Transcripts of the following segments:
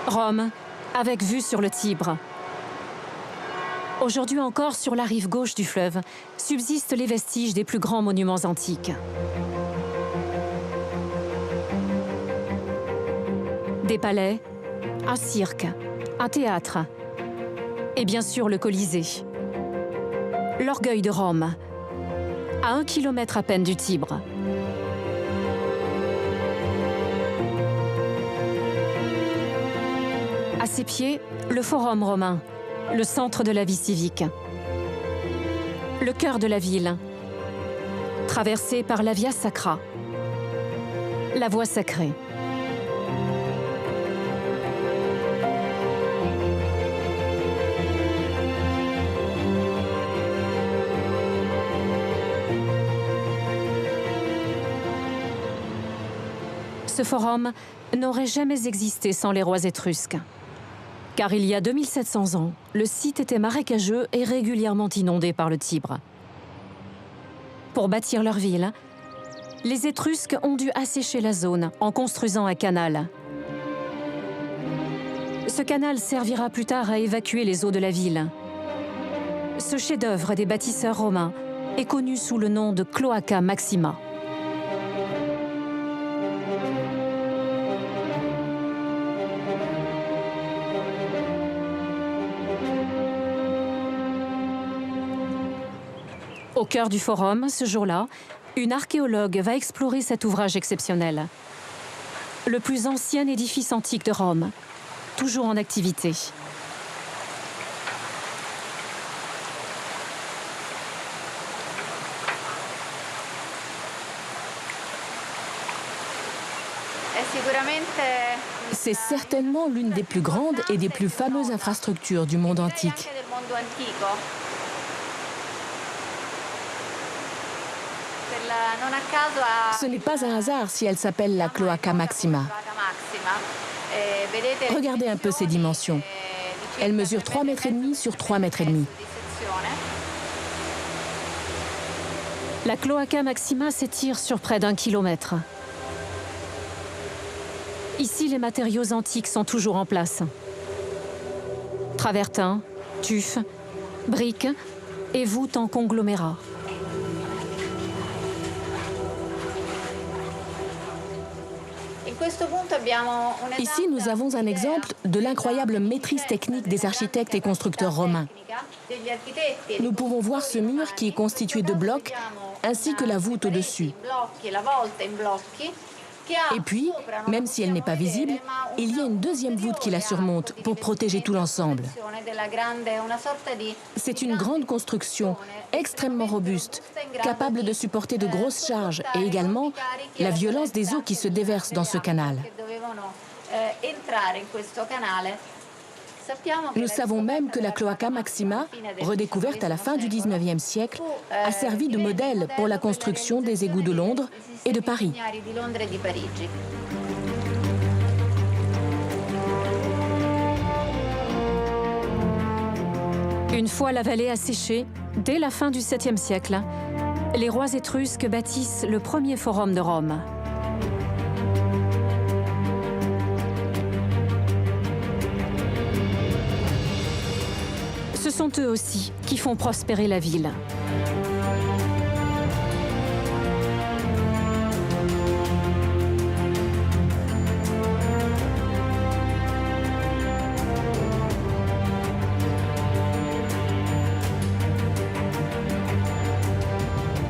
Rome, avec vue sur le Tibre. Aujourd'hui encore, sur la rive gauche du fleuve, subsistent les vestiges des plus grands monuments antiques. Des palais, un cirque, un théâtre et bien sûr le Colisée. L'orgueil de Rome, à 1 kilomètre à peine du Tibre. À ses pieds, le Forum romain, le centre de la vie civique. Le cœur de la ville, traversé par la Via Sacra, la voie sacrée. Ce forum n'aurait jamais existé sans les rois étrusques. Car il y a 2700 ans, le site était marécageux et régulièrement inondé par le Tibre. Pour bâtir leur ville, les Étrusques ont dû assécher la zone en construisant un canal. Ce canal servira plus tard à évacuer les eaux de la ville. Ce chef-d'œuvre des bâtisseurs romains est connu sous le nom de Cloaca Maxima. Au cœur du forum, ce jour-là, une archéologue va explorer cet ouvrage exceptionnel. Le plus ancien édifice antique de Rome, toujours en activité. C'est certainement l'une des plus grandes et des plus fameuses infrastructures du monde antique. Ce n'est pas un hasard si elle s'appelle la Cloaca Maxima. Regardez un peu ses dimensions. Elle mesure 3,5 mètres sur 3,5 mètres. La Cloaca Maxima s'étire sur près d'1 kilomètre. Ici, les matériaux antiques sont toujours en place. Travertins, tufs, briques et voûtes en conglomérat. Ici, nous avons un exemple de l'incroyable maîtrise technique des architectes et constructeurs romains. Nous pouvons voir ce mur qui est constitué de blocs, ainsi que la voûte au-dessus. Et puis, même si elle n'est pas visible, il y a une deuxième voûte qui la surmonte pour protéger tout l'ensemble. C'est une grande construction, extrêmement robuste, capable de supporter de grosses charges et également la violence des eaux qui se déversent dans ce canal. Nous savons même que la Cloaca Maxima, redécouverte à la fin du XIXe siècle, a servi de modèle pour la construction des égouts de Londres et de Paris. Une fois la vallée asséchée, dès la fin du 7e siècle, les rois étrusques bâtissent le premier forum de Rome. Ce sont eux aussi qui font prospérer la ville.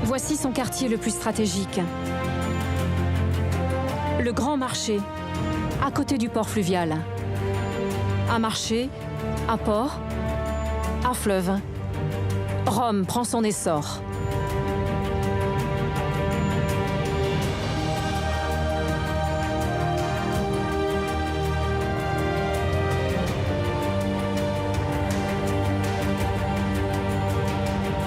Voici son quartier le plus stratégique. Le Grand Marché, à côté du port fluvial. Un marché, un port, un fleuve. Rome prend son essor.